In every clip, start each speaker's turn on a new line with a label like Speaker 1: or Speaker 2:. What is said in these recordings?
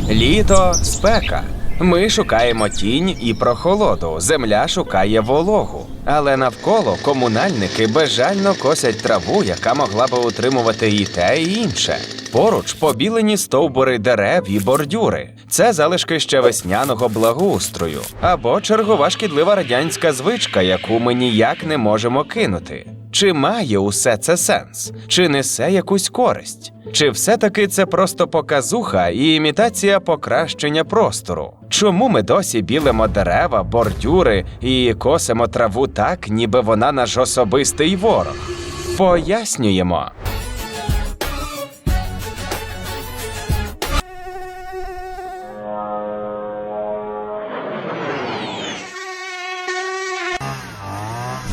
Speaker 1: Літо – спека. Ми шукаємо тінь і прохолоду, земля шукає вологу. Але навколо комунальники безжально косять траву, яка могла би утримувати і те, і інше. Поруч побілені стовбури дерев і бордюри. Це залишки ще весняного благоустрою. Або чергова шкідлива радянська звичка, яку ми ніяк не можемо кинути. Чи має усе це сенс? Чи несе якусь користь? Чи все-таки це просто показуха і імітація покращення простору? Чому ми досі білимо дерева, бордюри і косимо траву так, ніби вона наш особистий ворог? Пояснюємо.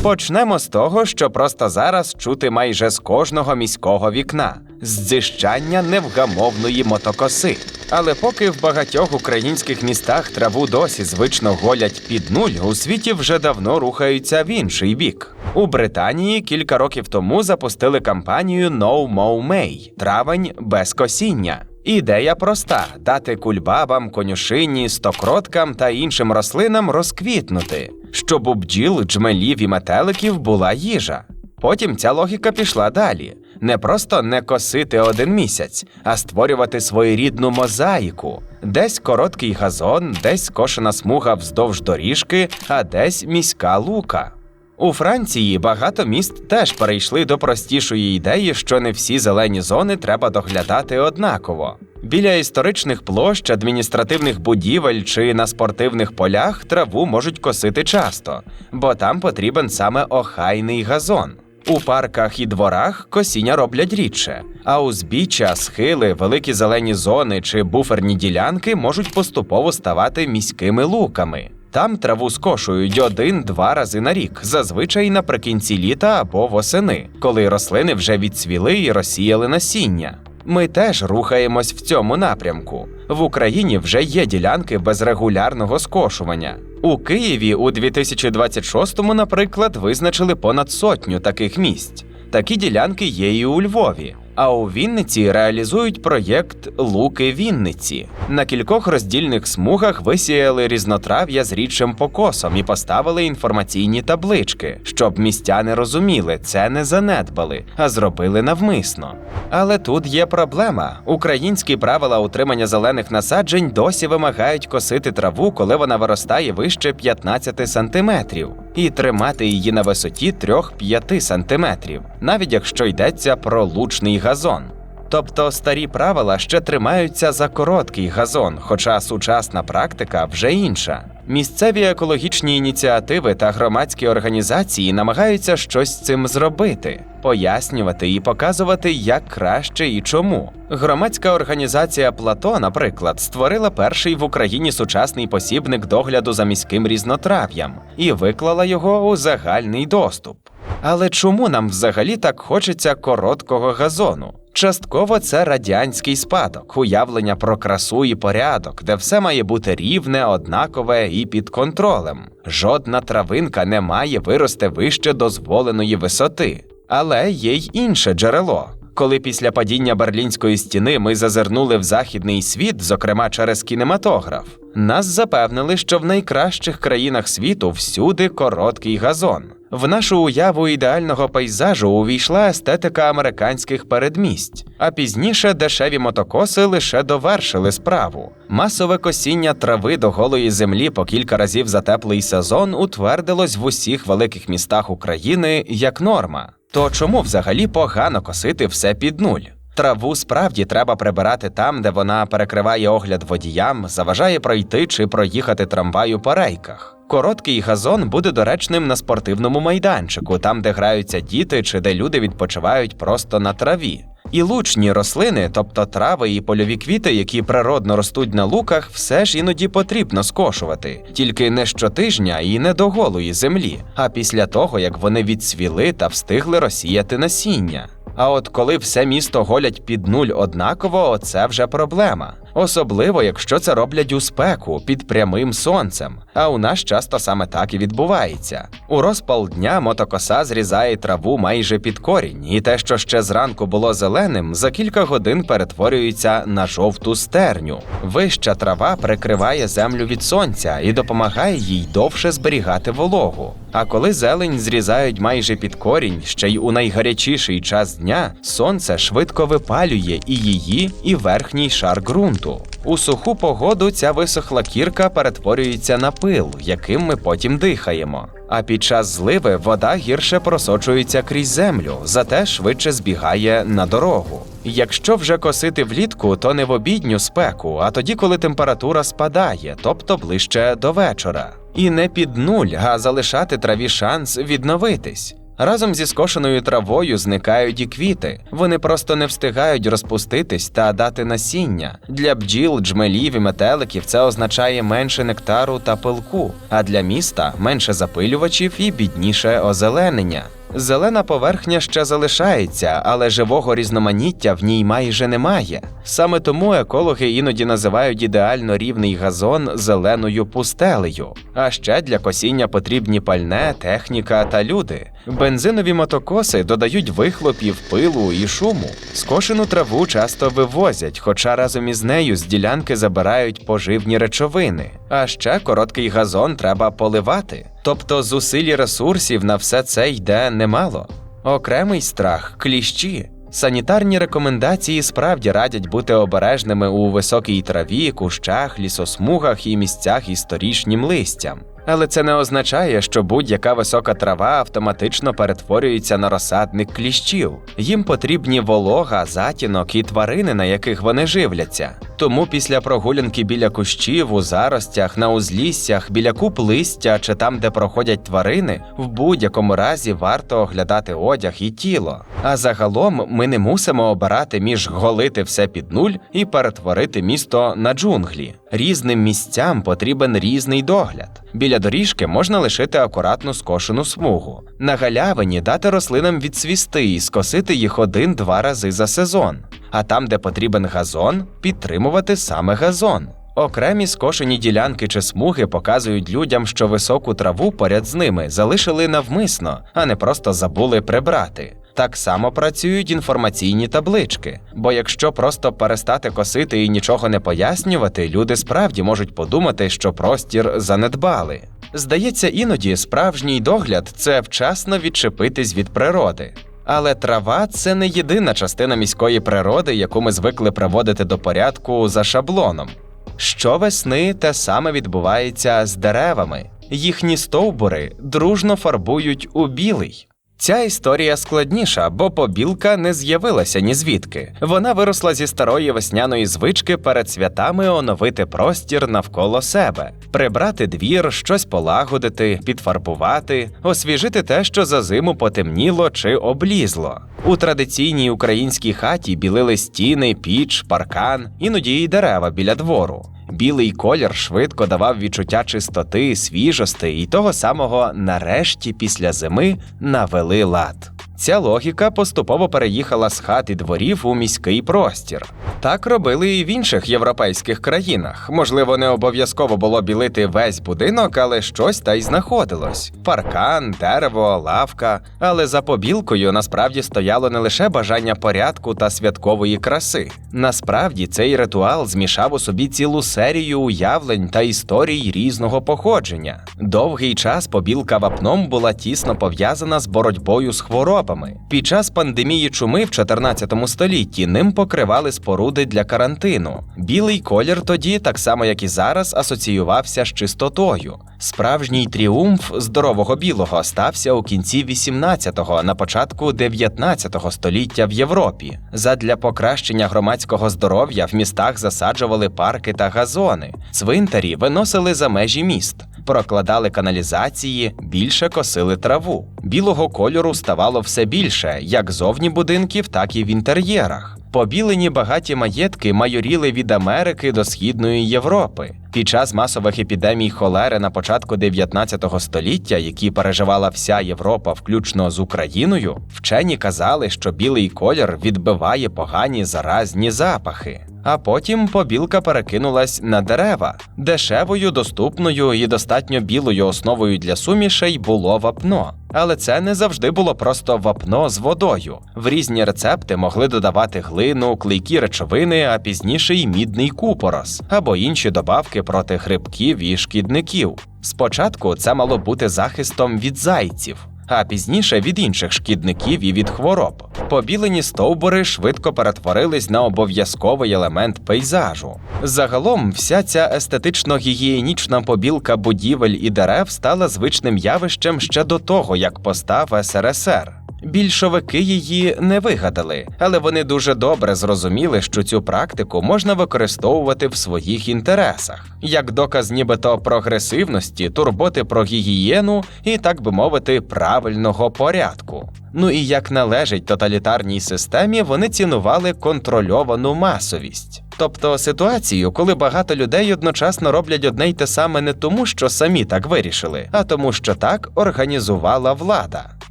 Speaker 1: Почнемо з того, що просто зараз чути майже з кожного міського вікна – здзищання невгамовної мотокоси. Але поки в багатьох українських містах траву досі звично голять під нуль, у світі вже давно рухаються в інший бік. У Британії кілька років тому запустили кампанію «No Mow May» – «Травень без косіння». Ідея проста – дати кульбабам, конюшині, стокроткам та іншим рослинам розквітнути, щоб у бджіл, джмелів і метеликів була їжа. Потім ця логіка пішла далі. Не просто не косити один місяць, а створювати своєрідну мозаїку. Десь короткий газон, десь скошена смуга вздовж доріжки, а десь міська лука. У Франції багато міст теж перейшли до простішої ідеї, що не всі зелені зони треба доглядати однаково. Біля історичних площ, адміністративних будівель чи на спортивних полях траву можуть косити часто, бо там потрібен саме охайний газон. У парках і дворах косіння роблять рідше, а узбіччя, схили, великі зелені зони чи буферні ділянки можуть поступово ставати міськими луками. Там траву скошують 1-2 рази на рік, зазвичай наприкінці літа або восени, коли рослини вже відцвіли і розсіяли насіння. Ми теж рухаємось в цьому напрямку. В Україні вже є ділянки без регулярного скошування. У Києві у 2026-му, наприклад, визначили понад 100 таких місць. Такі ділянки є і у Львові. А у Вінниці реалізують проєкт «Луки Вінниці». На кількох роздільних смугах висіяли різнотрав'я з рідшим покосом і поставили інформаційні таблички, щоб містяни розуміли, це не занедбали, а зробили навмисно. Але тут є проблема. Українські правила утримання зелених насаджень досі вимагають косити траву, коли вона виростає вище 15 сантиметрів, і тримати її на висоті 3-5 сантиметрів, навіть якщо йдеться про лучний газон. Тобто старі правила ще тримаються за короткий газон, хоча сучасна практика вже інша. Місцеві екологічні ініціативи та громадські організації намагаються щось з цим зробити, пояснювати і показувати, як краще і чому. Громадська організація «Плато», наприклад, створила перший в Україні сучасний посібник догляду за міським різнотрав'ям і виклала його у загальний доступ. Але чому нам взагалі так хочеться короткого газону? Частково це радянський спадок, уявлення про красу і порядок, де все має бути рівне, однакове і під контролем. Жодна травинка не має вирости вище дозволеної висоти. Але є й інше джерело. Коли після падіння Берлінської стіни ми зазирнули в західний світ, зокрема через кінематограф, нас запевнили, що в найкращих країнах світу всюди короткий газон. В нашу уяву ідеального пейзажу увійшла естетика американських передмість, а пізніше дешеві мотокоси лише довершили справу. Масове косіння трави до голої землі по кілька разів за теплий сезон утвердилось в усіх великих містах України як норма. То чому взагалі погано косити все під нуль? Траву справді треба прибирати там, де вона перекриває огляд водіям, заважає пройти чи проїхати трамваю по рейках. Короткий газон буде доречним на спортивному майданчику, там, де граються діти чи де люди відпочивають просто на траві. І лучні рослини, тобто трави і польові квіти, які природно ростуть на луках, все ж іноді потрібно скошувати. Тільки не щотижня і не до голої землі, а після того, як вони відцвіли та встигли розсіяти насіння. А от коли все місто голять під нуль однаково, оце вже проблема. Особливо, якщо це роблять у спеку, під прямим сонцем. А у нас часто саме так і відбувається. У розпал дня мотокоса зрізає траву майже під корінь, і те, що ще зранку було зеленим, за кілька годин перетворюється на жовту стерню. Вища трава прикриває землю від сонця і допомагає їй довше зберігати вологу. А коли зелень зрізають майже під корінь, ще й у найгарячіший час дня, сонце швидко випалює і її, і верхній шар ґрунту. У суху погоду ця висохла кірка перетворюється на пил, яким ми потім дихаємо. А під час зливи вода гірше просочується крізь землю, зате швидше збігає на дорогу. Якщо вже косити влітку, то не в обідню спеку, а тоді, коли температура спадає, тобто ближче до вечора. І не під нуль, а залишати траві шанс відновитись. Разом зі скошеною травою зникають і квіти. Вони просто не встигають розпуститись та дати насіння. Для бджіл, джмелів і метеликів це означає менше нектару та пилку, а для міста – менше запилювачів і бідніше озеленення. Зелена поверхня ще залишається, але живого різноманіття в ній майже немає. Саме тому екологи іноді називають ідеально рівний газон зеленою пустелею. А ще для косіння потрібні пальне, техніка та люди. Бензинові мотокоси додають вихлопів, пилу і шуму. Скошену траву часто вивозять, хоча разом із нею з ділянки забирають поживні речовини. А ще короткий газон треба поливати. Тобто зусиль і ресурсів на все це йде немало. Окремий страх – кліщі. Санітарні рекомендації справді радять бути обережними у високій траві, кущах, лісосмугах і місцях із торішнім листям. Але це не означає, що будь-яка висока трава автоматично перетворюється на розсадник кліщів. Їм потрібні волога, затінок і тварини, на яких вони живляться. Тому після прогулянки біля кущів, у заростях, на узліссях, біля куп листя чи там, де проходять тварини, в будь-якому разі варто оглядати одяг і тіло. А загалом ми не мусимо обирати між голити все під нуль і перетворити місто на джунглі. Різним місцям потрібен різний догляд. Біля доріжки можна лишити акуратну скошену смугу. На галявині дати рослинам відцвісти і скосити їх 1-2 рази за сезон. А там, де потрібен газон, підтримувати саме газон. Окремі скошені ділянки чи смуги показують людям, що високу траву поряд з ними залишили навмисно, а не просто забули прибрати. Так само працюють інформаційні таблички, бо якщо просто перестати косити і нічого не пояснювати, люди справді можуть подумати, що простір занедбали. Здається, іноді справжній догляд – це вчасно відчепитись від природи. Але трава – це не єдина частина міської природи, яку ми звикли приводити до порядку за шаблоном. Щовесни те саме відбувається з деревами. Їхні стовбури дружно фарбують у білий. Ця історія складніша, бо побілка не з'явилася нізвідки. Вона виросла зі старої весняної звички перед святами оновити простір навколо себе. Прибрати двір, щось полагодити, підфарбувати, освіжити те, що за зиму потемніло чи облізло. У традиційній українській хаті білили стіни, піч, паркан, іноді й дерева біля двору. Білий колір швидко давав відчуття чистоти, свіжості і того самого «нарешті після зими навели лад». Ця логіка поступово переїхала з хат і дворів у міський простір. Так робили і в інших європейських країнах. Можливо, не обов'язково було білити весь будинок, але щось та й знаходилось. Паркан, дерево, лавка. Але за побілкою насправді стояло не лише бажання порядку та святкової краси. Насправді цей ритуал змішав у собі цілу серію уявлень та історій різного походження. Довгий час побілка вапном була тісно пов'язана з боротьбою з хворобами. Під час пандемії чуми в 14 столітті ним покривали споруди для карантину. Білий колір тоді, так само як і зараз, асоціювався з чистотою. Справжній тріумф здорового білого стався у кінці 18-го, на початку 19-го століття в Європі. Задля покращення громадського здоров'я в містах засаджували парки та газони. Цвинтарі виносили за межі міст. Прокладали каналізації, більше косили траву. Білого кольору ставало все більше, як зовні будинків, так і в інтер'єрах. Побілені багаті маєтки майоріли від Америки до Східної Європи. Під час масових епідемій холери на початку 19 століття, які переживала вся Європа, включно з Україною, вчені казали, що білий колір відбиває погані заразні запахи. А потім побілка перекинулась на дерева. Дешевою, доступною і достатньо білою основою для сумішей було вапно. Але це не завжди було просто вапно з водою. В різні рецепти могли додавати глину, клейкі речовини, а пізніше й мідний купорос, або інші добавки проти грибків і шкідників. Спочатку це мало бути захистом від зайців, а пізніше від інших шкідників і від хвороб. Побілені стовбури швидко перетворились на обов'язковий елемент пейзажу. Загалом, вся ця естетично-гігієнічна побілка будівель і дерев стала звичним явищем ще до того, як постав СРСР. Більшовики її не вигадали, але вони дуже добре зрозуміли, що цю практику можна використовувати в своїх інтересах, як доказ нібито прогресивності, турботи про гігієну і, так би мовити, правильного порядку. Ну і як належить тоталітарній системі, вони цінували контрольовану масовість. Тобто ситуацію, коли багато людей одночасно роблять одне й те саме не тому, що самі так вирішили, а тому, що так організувала влада.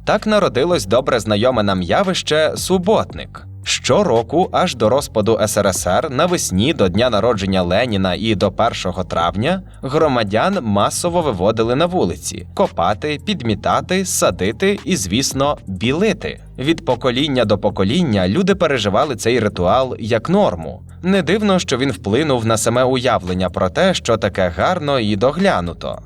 Speaker 1: Так народилось добре знайоме нам явище «суботник». Щороку, аж до розпаду СРСР, навесні до дня народження Леніна і до 1 травня, громадян масово виводили на вулиці – копати, підмітати, садити і, звісно, білити. Від покоління до покоління люди переживали цей ритуал як норму. Не дивно, що він вплинув на саме уявлення про те, що таке гарно і доглянуто.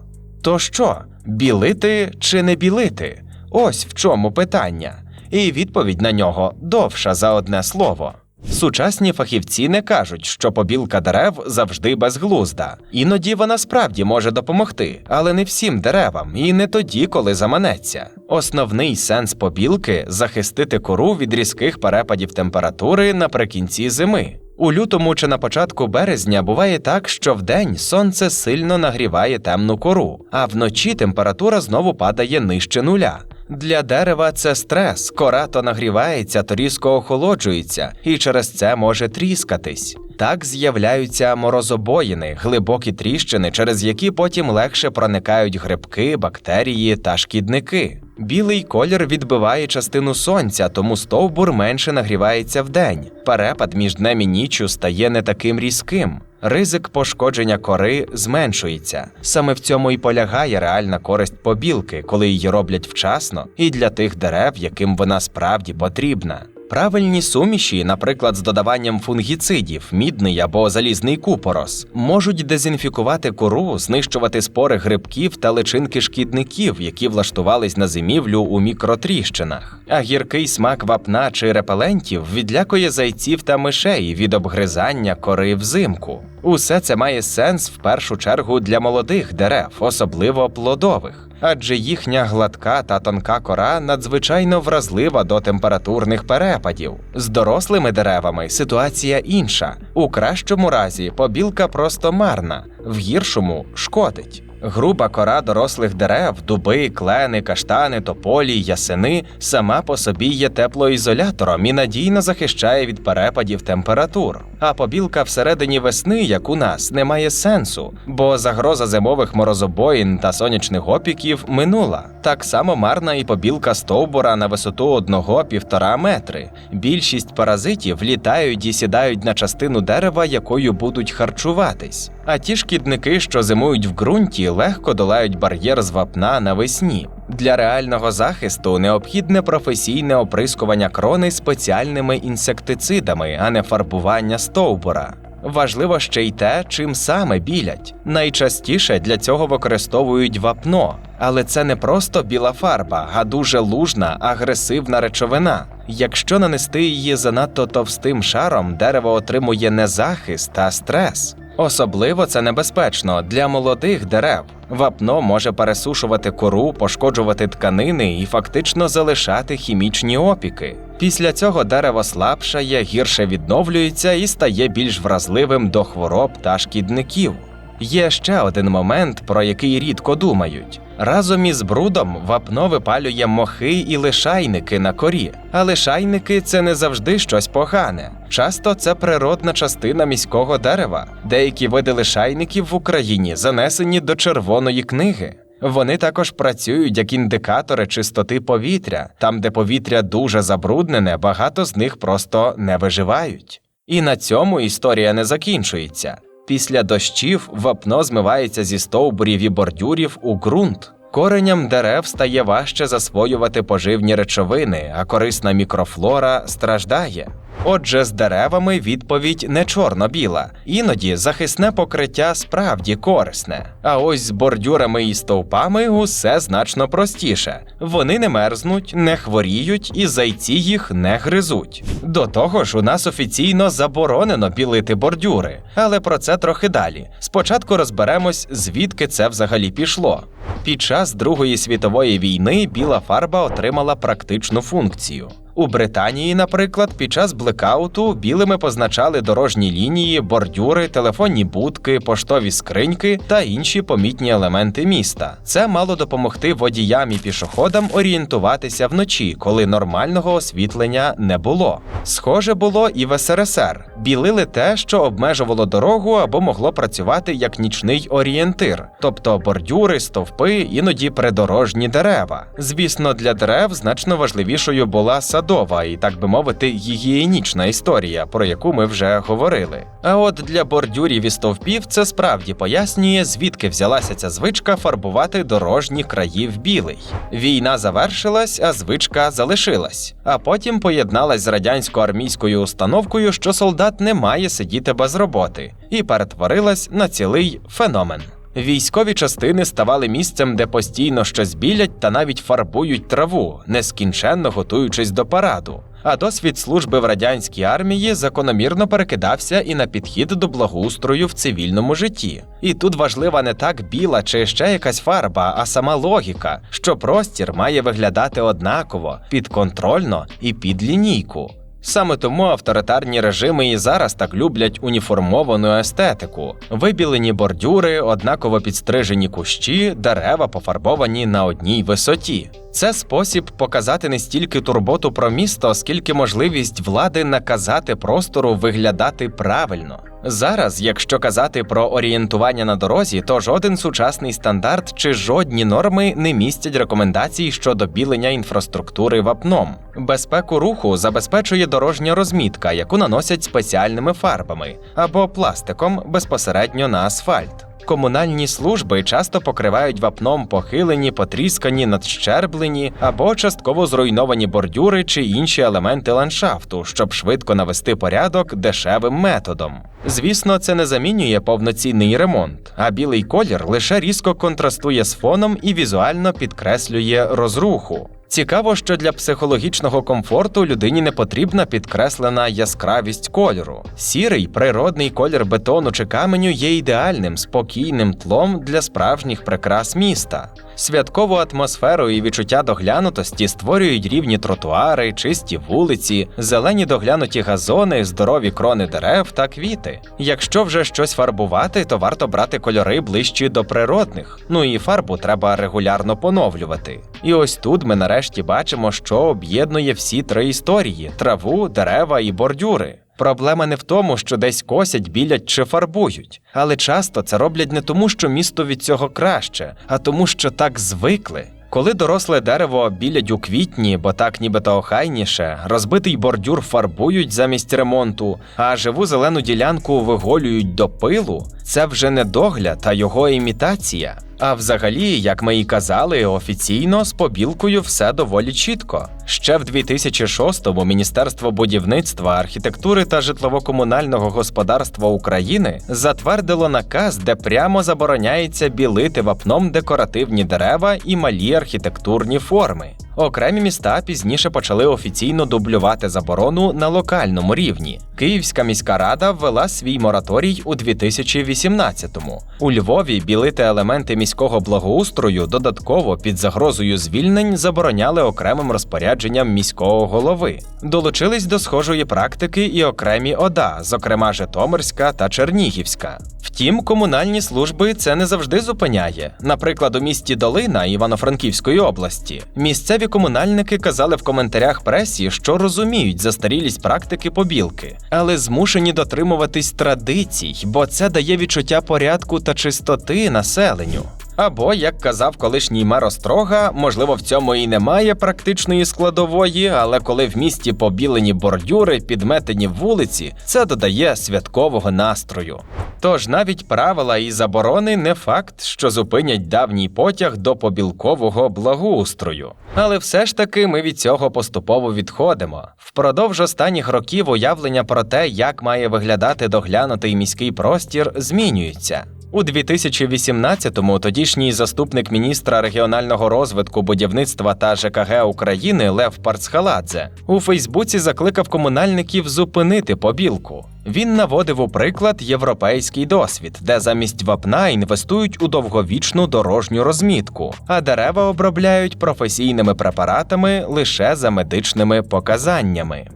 Speaker 1: То що, білити чи не білити? Ось в чому питання. І відповідь на нього довша за одне слово. Сучасні фахівці не кажуть, що побілка дерев завжди безглузда. Іноді вона справді може допомогти, але не всім деревам і не тоді, коли заманеться. Основний сенс побілки – захистити кору від різких перепадів температури наприкінці зими. У лютому чи на початку березня буває так, що вдень сонце сильно нагріває темну кору, а вночі температура знову падає нижче нуля. Для дерева це стрес, кора то нагрівається, то різко охолоджується, і через це може тріскатись. Так з'являються морозобоїни, глибокі тріщини, через які потім легше проникають грибки, бактерії та шкідники. Білий колір відбиває частину сонця, тому стовбур менше нагрівається вдень. Перепад між днем і ніччю стає не таким різким. Ризик пошкодження кори зменшується. Саме в цьому і полягає реальна користь побілки, коли її роблять вчасно і для тих дерев, яким вона справді потрібна. Правильні суміші, наприклад, з додаванням фунгіцидів, мідний або залізний купорос, можуть дезінфікувати кору, знищувати спори грибків та личинки шкідників, які влаштувались на зимівлю у мікротріщинах. А гіркий смак вапна чи репелентів відлякує зайців та мишей від обгризання кори взимку. Усе це має сенс в першу чергу для молодих дерев, особливо плодових. Адже їхня гладка та тонка кора надзвичайно вразлива до температурних перепадів. З дорослими деревами ситуація інша. У кращому разі побілка просто марна, в гіршому – шкодить. Груба кора дорослих дерев – дуби, клени, каштани, тополі, ясени – сама по собі є теплоізолятором і надійно захищає від перепадів температур. А побілка всередині весни, як у нас, не має сенсу, бо загроза зимових морозобоїн та сонячних опіків минула. Так само марна і побілка стовбура на висоту 1–1,5 метри. Більшість паразитів літають і сідають на частину дерева, якою будуть харчуватись. А ті шкідники, що зимують в ґрунті, легко долають бар'єр з вапна навесні. Для реального захисту необхідне професійне оприскування крони спеціальними інсектицидами, а не фарбування стовбура. Важливо ще й те, чим саме білять. Найчастіше для цього використовують вапно. Але це не просто біла фарба, а дуже лужна, агресивна речовина. Якщо нанести її занадто товстим шаром, дерево отримує не захист, а стрес. Особливо це небезпечно для молодих дерев. Вапно може пересушувати кору, пошкоджувати тканини і фактично залишати хімічні опіки. Після цього дерево слабшає, гірше відновлюється і стає більш вразливим до хвороб та шкідників. Є ще один момент, про який рідко думають. Разом із брудом вапно випалює мохи і лишайники на корі. А лишайники – це не завжди щось погане. Часто це природна частина міського дерева. Деякі види лишайників в Україні занесені до Червоної книги. Вони також працюють як індикатори чистоти повітря. Там, де повітря дуже забруднене, багато з них просто не виживають. І на цьому історія не закінчується. Після дощів вапно змивається зі стовбурів і бордюрів у ґрунт. Кореням дерев стає важче засвоювати поживні речовини, а корисна мікрофлора страждає. Отже, з деревами відповідь не чорно-біла. Іноді захисне покриття справді корисне. А ось з бордюрами і стовпами усе значно простіше. Вони не мерзнуть, не хворіють і зайці їх не гризуть. До того ж, у нас офіційно заборонено білити бордюри. Але про це трохи далі. Спочатку розберемось, звідки це взагалі пішло. Під час Другої світової війни біла фарба отримала практичну функцію. У Британії, наприклад, під час блекауту білими позначали дорожні лінії, бордюри, телефонні будки, поштові скриньки та інші помітні елементи міста. Це мало допомогти водіям і пішоходам орієнтуватися вночі, коли нормального освітлення не було. Схоже було і в СРСР. Білили те, що обмежувало дорогу або могло працювати як нічний орієнтир, тобто бордюри, стовпи, іноді придорожні дерева. Звісно, для дерев значно важливішою була садова і, так би мовити, гігієнічна історія, про яку ми вже говорили. А от для бордюрів і стовпів це справді пояснює, звідки взялася ця звичка фарбувати дорожні краї в білий. Війна завершилась, а звичка залишилась. А потім поєдналась з радянсько-армійською установкою, що солдат не має сидіти без роботи, і перетворилась на цілий феномен. Військові частини ставали місцем, де постійно щось білять та навіть фарбують траву, нескінченно готуючись до параду. А досвід служби в радянській армії закономірно перекидався і на підхід до благоустрою в цивільному житті. І тут важлива не так біла чи ще якась фарба, а сама логіка, що простір має виглядати однаково, підконтрольно і під лінійку. Саме тому авторитарні режими і зараз так люблять уніформовану естетику. Вибілені бордюри, однаково підстрижені кущі, дерева пофарбовані на одній висоті. Це спосіб показати не стільки турботу про місто, скільки можливість влади наказати простору виглядати правильно. Зараз, якщо казати про орієнтування на дорозі, то жоден сучасний стандарт чи жодні норми не містять рекомендацій щодо білення інфраструктури вапном. Безпеку руху забезпечує дорожня розмітка, яку наносять спеціальними фарбами або пластиком безпосередньо на асфальт. Комунальні служби часто покривають вапном похилені, потріскані, надщерблені або частково зруйновані бордюри чи інші елементи ландшафту, щоб швидко навести порядок дешевим методом. Звісно, це не замінює повноцінний ремонт, а білий колір лише різко контрастує з фоном і візуально підкреслює розруху. Цікаво, що для психологічного комфорту людині не потрібна підкреслена яскравість кольору. Сірий, природний колір бетону чи каменю є ідеальним, спокійним тлом для справжніх прикрас міста. Святкову атмосферу і відчуття доглянутості створюють рівні тротуари, чисті вулиці, зелені доглянуті газони, здорові крони дерев та квіти. Якщо вже щось фарбувати, то варто брати кольори ближчі до природних. Ну і фарбу треба регулярно поновлювати. І ось тут ми нарешті бачимо, що об'єднує всі три історії – траву, дерева і бордюри. Проблема не в тому, що десь косять, білять чи фарбують. Але часто це роблять не тому, що місто від цього краще, а тому, що так звикли. Коли доросле дерево білять у квітні, бо так нібито охайніше, розбитий бордюр фарбують замість ремонту, а живу зелену ділянку виголюють до пилу, це вже не догляд, а його імітація. А взагалі, як ми і казали, офіційно з побілкою все доволі чітко. Ще в 2006-му Міністерство будівництва, архітектури та житлово-комунального господарства України затвердило наказ, де прямо забороняється білити вапном декоративні дерева і малі архітектурні форми. Окремі міста пізніше почали офіційно дублювати заборону на локальному рівні. Київська міська рада ввела свій мораторій у 2018-му. У Львові білити елементи міського благоустрою додатково під загрозою звільнень забороняли окремим розпорядженням міського голови. Долучились до схожої практики і окремі ОДА, зокрема Житомирська та Чернігівська. Втім, комунальні служби це не завжди зупиняє. Наприклад, у місті Долина Івано-Франківської області місцеві комунальники казали в коментарях пресі, що розуміють застарілість практики побілки, але змушені дотримуватись традицій, бо це дає відчуття порядку та чистоти населенню. Або, як казав колишній мер Острога, можливо, в цьому і немає практичної складової, але коли в місті побілені бордюри, підметені вулиці, це додає святкового настрою. Тож навіть правила і заборони не факт, що зупинять давній потяг до побілкового благоустрою. Але все ж таки ми від цього поступово відходимо. Впродовж останніх років уявлення про те, як має виглядати доглянутий міський простір, змінюється. У 2018-му тодішній заступник міністра регіонального розвитку, будівництва та ЖКГ України Лев Парцхаладзе у Фейсбуці закликав комунальників зупинити побілку. Він наводив у приклад європейський досвід, де замість вапна інвестують у довговічну дорожню розмітку, а дерева обробляють професійними препаратами лише за медичними показаннями.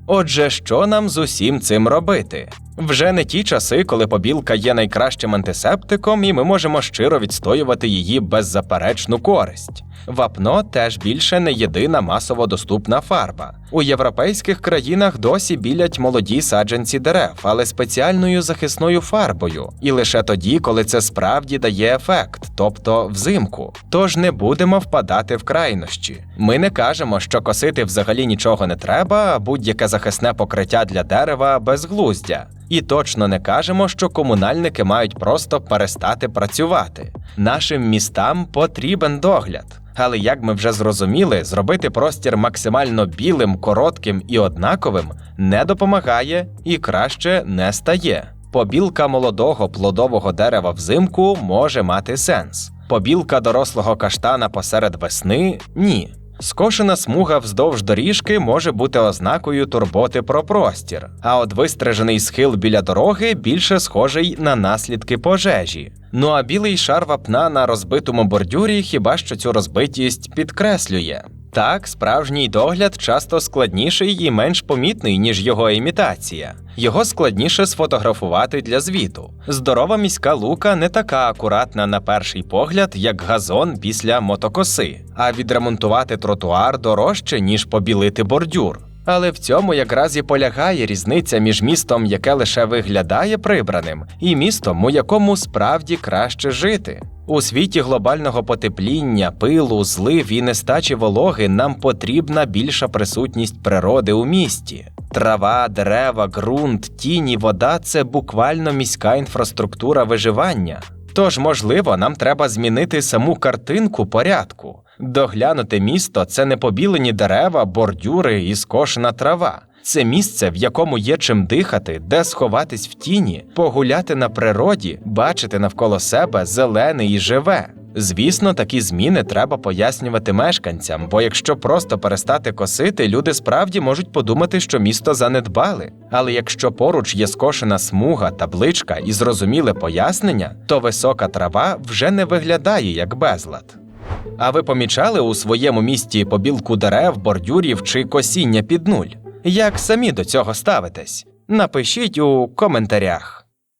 Speaker 1: Отже, що нам з усім цим робити? Вже не ті часи, коли побілка є найкращим антисептиком, і ми можемо щиро відстоювати її беззаперечну користь. Вапно теж більше не єдина масово доступна фарба. У європейських країнах досі білять молоді саджанці дерев, але спеціальною захисною фарбою. І лише тоді, коли це справді дає ефект, тобто взимку. Тож не будемо впадати в крайнощі. Ми не кажемо, що косити взагалі нічого не треба, а будь-яке захисне покриття для дерева – безглуздя. І точно не кажемо, що комунальники мають просто перестати працювати. Нашим містам потрібен догляд. Але, як ми вже зрозуміли, зробити простір максимально білим, коротким і однаковим не допомагає і краще не стає. Побілка молодого плодового дерева взимку може мати сенс. Побілка дорослого каштана посеред весни – ні. Скошена смуга вздовж доріжки може бути ознакою турботи про простір, а от вистрижений схил біля дороги більше схожий на наслідки пожежі. Ну а білий шар вапна на розбитому бордюрі хіба що цю розбитість підкреслює. Так, справжній догляд часто складніший і менш помітний, ніж його імітація. Його складніше сфотографувати для звіту. Здорова міська лука не така акуратна на перший погляд, як газон після мотокоси, а відремонтувати тротуар дорожче, ніж побілити бордюр. Але в цьому якраз і полягає різниця між містом, яке лише виглядає прибраним, і містом, у якому справді краще жити. У світі глобального потепління, пилу, злив і нестачі вологи нам потрібна більша присутність природи у місті. Трава, дерева, ґрунт, тіні, вода – це буквально міська інфраструктура виживання. Тож, можливо, нам треба змінити саму картинку порядку. Доглянути місто – це не побілені дерева, бордюри і скошена трава. Це місце, в якому є чим дихати, де сховатись в тіні, погуляти на природі, бачити навколо себе зелене і живе. Звісно, такі зміни треба пояснювати мешканцям, бо якщо просто перестати косити, люди справді можуть подумати, що місто занедбали. Але якщо поруч є скошена смуга, табличка і зрозуміле пояснення, то висока трава вже не виглядає як безлад. А ви помічали у своєму місті побілку дерев, бордюрів чи косіння під нуль? Як самі до цього ставитесь? Напишіть у коментарях.